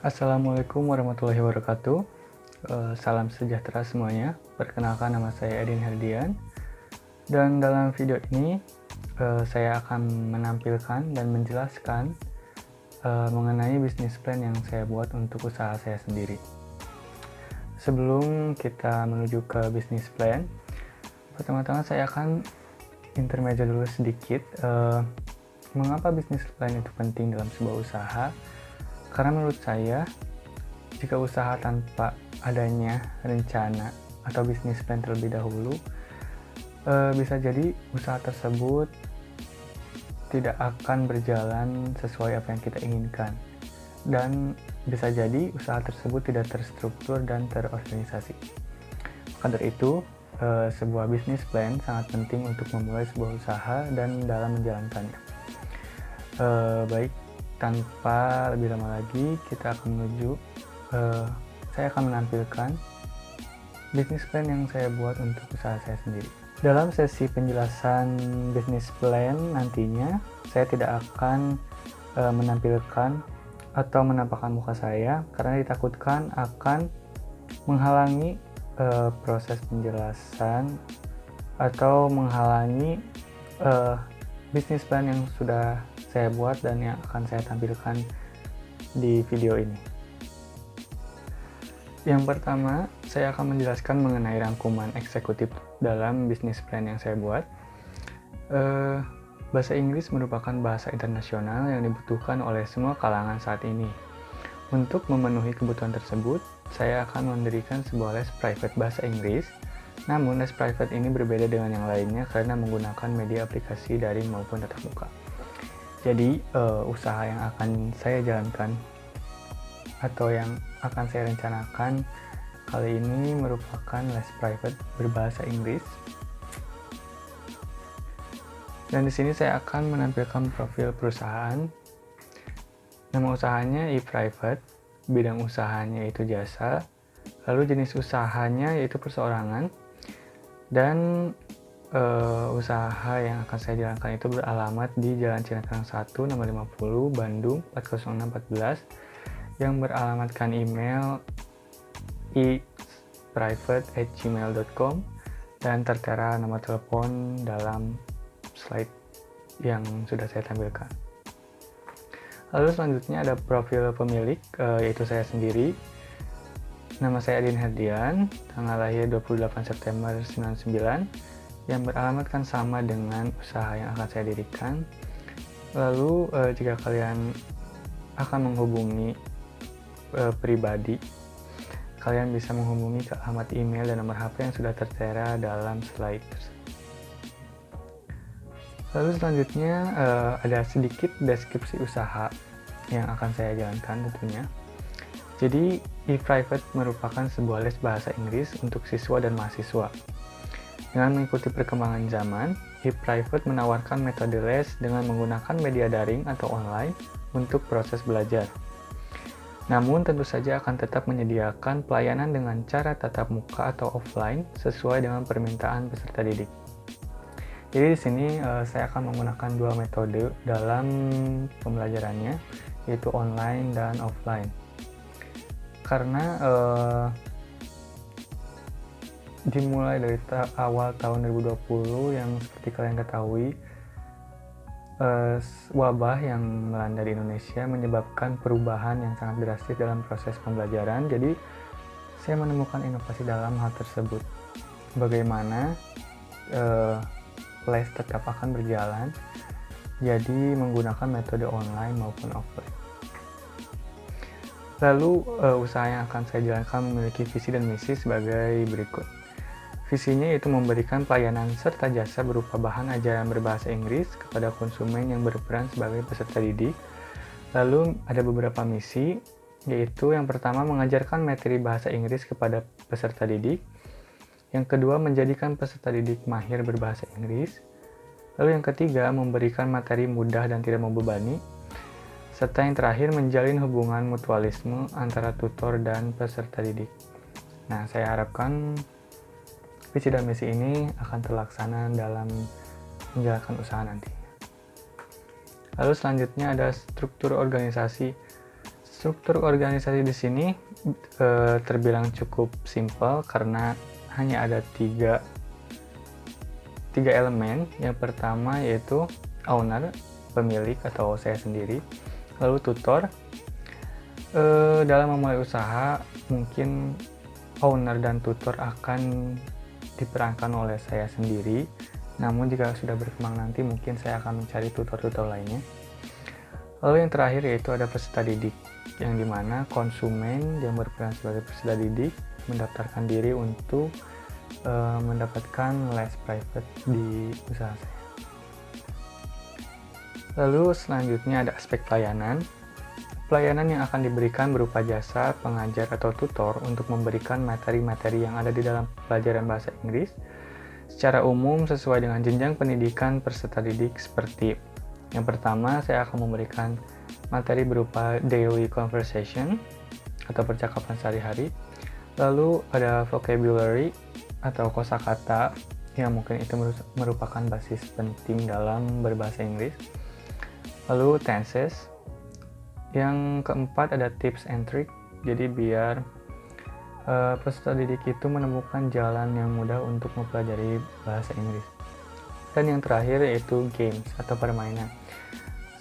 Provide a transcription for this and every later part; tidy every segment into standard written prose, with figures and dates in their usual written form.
Assalamualaikum warahmatullahi wabarakatuh. Salam sejahtera semuanya. Perkenalkan, nama saya Edin Herdian. Dan dalam video ini saya akan menampilkan dan menjelaskan mengenai bisnis plan yang saya buat untuk usaha saya sendiri. Sebelum kita menuju ke bisnis plan, pertama-tama saya akan intermezzo dulu sedikit mengapa bisnis plan itu penting dalam sebuah usaha. Karena menurut saya, jika usaha tanpa adanya rencana atau bisnis plan terlebih dahulu, bisa jadi usaha tersebut tidak akan berjalan sesuai apa yang kita inginkan. Dan bisa jadi usaha tersebut tidak terstruktur dan terorganisasi. Maka dari itu, sebuah bisnis plan sangat penting untuk memulai sebuah usaha dan dalam menjalankannya. Baik, tanpa lebih lama lagi, kita akan menuju, saya akan menampilkan bisnis plan yang saya buat untuk usaha saya sendiri. Dalam sesi penjelasan bisnis plan nantinya, saya tidak akan menampilkan atau menampakkan muka saya karena ditakutkan akan menghalangi proses penjelasan atau menghalangi bisnis plan yang sudah saya buat dan yang akan saya tampilkan di video ini. Yang pertama, saya akan menjelaskan mengenai rangkuman eksekutif dalam bisnis plan yang saya buat. Bahasa Inggris merupakan bahasa internasional yang dibutuhkan oleh semua kalangan saat ini. Untuk memenuhi kebutuhan tersebut, saya akan mendirikan sebuah les private bahasa Inggris. Namun, les private ini berbeda dengan yang lainnya karena menggunakan media aplikasi daring maupun tatap muka. Jadi, usaha yang akan saya jalankan atau yang akan saya rencanakan kali ini merupakan les private berbahasa Inggris. Dan di sini saya akan menampilkan profil perusahaan. Nama usahanya e-private, bidang usahanya yaitu jasa, lalu jenis usahanya yaitu perseorangan, dan usaha yang akan saya jalankan itu beralamat di Jalan Cinetrang 1, nomor 50, Bandung 40614, yang beralamatkan email e-private@gmail.com dan tertera nomor telepon dalam slide yang sudah saya tampilkan. Lalu selanjutnya ada profil pemilik, yaitu saya sendiri. Nama saya Edin Herdian, tanggal lahir 28 September 99, yang beralamatkan sama dengan usaha yang akan saya dirikan. Lalu jika kalian akan menghubungi pribadi, kalian bisa menghubungi ke alamat email dan nomor HP yang sudah tertera dalam slide tersebut. Lalu selanjutnya ada sedikit deskripsi usaha yang akan saya jalankan tentunya. Jadi, e-private merupakan sebuah les bahasa Inggris untuk siswa dan mahasiswa. Dengan mengikuti perkembangan zaman, e-private menawarkan metode les dengan menggunakan media daring atau online untuk proses belajar. Namun tentu saja akan tetap menyediakan pelayanan dengan cara tatap muka atau offline sesuai dengan permintaan peserta didik. Jadi di sini saya akan menggunakan dua metode dalam pembelajarannya, yaitu online dan offline. Karena dimulai dari awal tahun 2020 yang seperti kalian ketahui, wabah yang melanda di Indonesia menyebabkan perubahan yang sangat drastis dalam proses pembelajaran. Jadi saya menemukan inovasi dalam hal tersebut. Bagaimana les tetap akan berjalan, jadi menggunakan metode online maupun offline. Lalu usaha yang akan saya jalankan memiliki visi dan misi sebagai berikut. Visinya yaitu memberikan pelayanan serta jasa berupa bahan ajaran berbahasa Inggris kepada konsumen yang berperan sebagai peserta didik. Lalu ada beberapa misi, yaitu yang pertama mengajarkan materi bahasa Inggris kepada peserta didik. Yang kedua menjadikan peserta didik mahir berbahasa Inggris. Lalu yang ketiga memberikan materi mudah dan tidak membebani. Serta yang terakhir menjalin hubungan mutualisme antara tutor dan peserta didik. Nah, saya harapkan visi dan misi ini akan terlaksana dalam menjalankan usaha nanti. Lalu selanjutnya ada struktur organisasi. Struktur organisasi di sini terbilang cukup simpel karena hanya ada tiga elemen. Yang pertama yaitu owner, pemilik atau saya sendiri, lalu tutor. Dalam memulai usaha, mungkin owner dan tutor akan diperankan oleh saya sendiri, namun jika sudah berkembang nanti mungkin saya akan mencari tutor-tutor lainnya. Lalu yang terakhir yaitu ada peserta didik, yang dimana konsumen yang berperan sebagai peserta didik mendaftarkan diri untuk mendapatkan les private di usaha saya. Lalu selanjutnya ada aspek pelayanan. Pelayanan yang akan diberikan berupa jasa pengajar atau tutor untuk memberikan materi-materi yang ada di dalam pelajaran bahasa Inggris secara umum sesuai dengan jenjang pendidikan peserta didik. Seperti yang pertama, saya akan memberikan materi berupa daily conversation atau percakapan sehari-hari. Lalu ada vocabulary atau kosakata yang mungkin itu merupakan basis penting dalam berbahasa Inggris. Lalu tenses. Yang keempat ada tips and trick. Jadi biar peserta didik itu menemukan jalan yang mudah untuk mempelajari bahasa Inggris. Dan yang terakhir yaitu games atau permainan.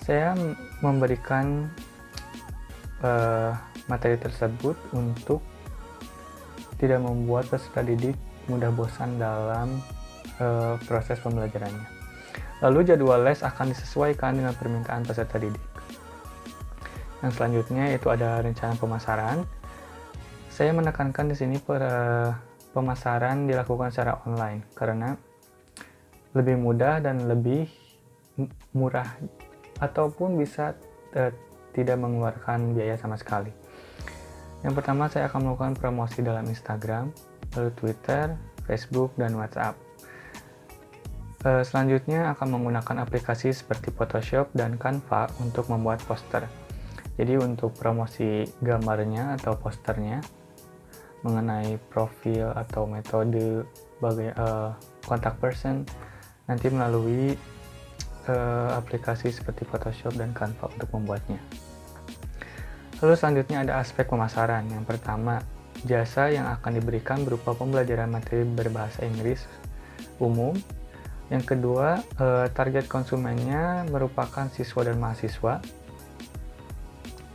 Saya memberikan materi tersebut untuk tidak membuat peserta didik mudah bosan dalam proses pembelajarannya. Lalu jadwal les akan disesuaikan dengan permintaan peserta didik. Yang selanjutnya itu ada rencana pemasaran. Saya menekankan di sini pemasaran dilakukan secara online karena lebih mudah dan lebih murah ataupun bisa tidak mengeluarkan biaya sama sekali. Yang pertama saya akan melakukan promosi dalam Instagram, lalu Twitter, Facebook, dan WhatsApp. Selanjutnya akan menggunakan aplikasi seperti Photoshop dan Canva untuk membuat poster. Jadi untuk promosi gambarnya atau posternya mengenai profil atau metode contact person nanti melalui aplikasi seperti Photoshop dan Canva untuk membuatnya. Lalu selanjutnya ada aspek pemasaran. Yang pertama, jasa yang akan diberikan berupa pembelajaran materi berbahasa Inggris umum. Yang kedua, target konsumennya merupakan siswa dan mahasiswa.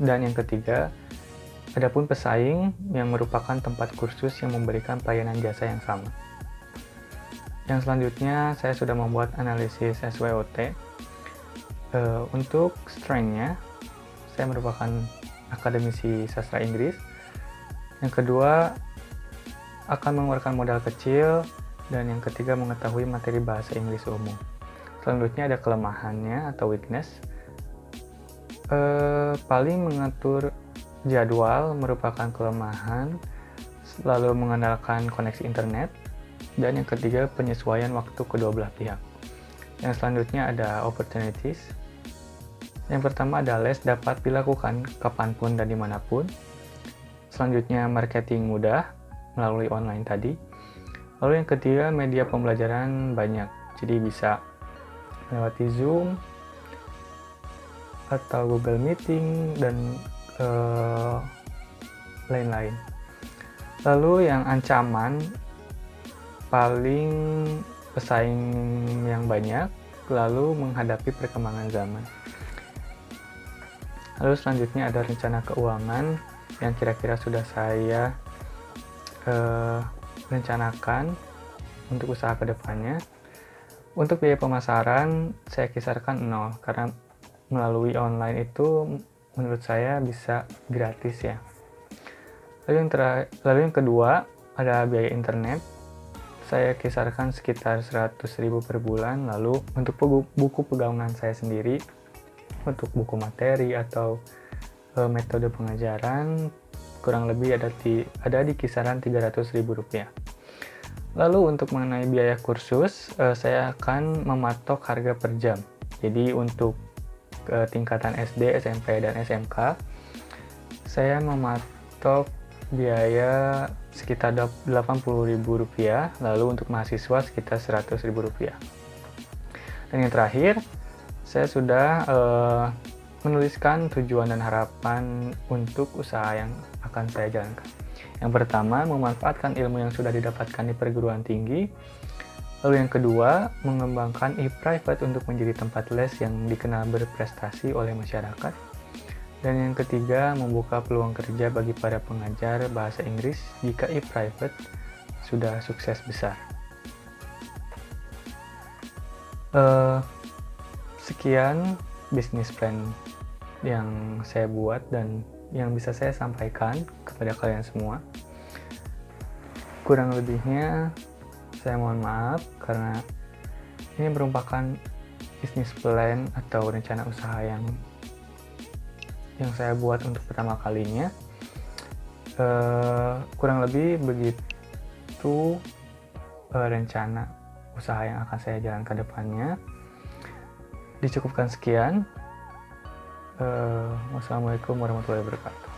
Dan yang ketiga, adapun pesaing yang merupakan tempat kursus yang memberikan pelayanan jasa yang sama. Yang selanjutnya, saya sudah membuat analisis SWOT. Untuk strength-nya, saya merupakan akademisi sastra Inggris. Yang kedua, akan mengeluarkan modal kecil. Dan yang ketiga, mengetahui materi bahasa Inggris umum. Selanjutnya ada kelemahannya atau weakness. Paling mengatur jadwal merupakan kelemahan, lalu mengandalkan koneksi internet, dan yang ketiga penyesuaian waktu kedua belah pihak. Yang selanjutnya ada opportunities. Yang pertama ada les dapat dilakukan kapanpun dan dimanapun. Selanjutnya marketing mudah melalui online tadi. Lalu yang ketiga media pembelajaran banyak, jadi bisa melewati Zoom atau Google Meeting dan lain-lain. Lalu yang ancaman paling pesaing yang banyak, lalu menghadapi perkembangan zaman. Lalu selanjutnya ada rencana keuangan yang kira-kira sudah saya rencanakan untuk usaha kedepannya. Untuk biaya pemasaran saya kisarkan 0 karena melalui online itu menurut saya bisa gratis ya. Lalu yang kedua ada biaya internet. Saya kisarkan sekitar 100.000 per bulan. Lalu untuk buku pegangan saya sendiri, untuk buku materi atau metode pengajaran kurang lebih ada di kisaran Rp300.000. Lalu untuk mengenai biaya kursus, saya akan mematok harga per jam. Jadi untuk tingkatan SD, SMP, dan SMK, saya mematok biaya sekitar Rp80.000, lalu untuk mahasiswa sekitar Rp100.000. Dan yang terakhir, saya sudah menuliskan tujuan dan harapan untuk usaha yang akan saya jalankan. Yang pertama, memanfaatkan ilmu yang sudah didapatkan di perguruan tinggi. Lalu yang kedua, mengembangkan e-private untuk menjadi tempat les yang dikenal berprestasi oleh masyarakat. Dan yang ketiga, membuka peluang kerja bagi para pengajar bahasa Inggris jika e-private sudah sukses besar. Sekian bisnis plan yang saya buat dan yang bisa saya sampaikan kepada kalian semua. Kurang lebihnya saya mohon maaf karena ini merupakan bisnis plan atau rencana usaha yang saya buat untuk pertama kalinya. Kurang lebih begitu rencana usaha yang akan saya jalankan ke depannya. Dicukupkan sekian. Wassalamualaikum warahmatullahi wabarakatuh.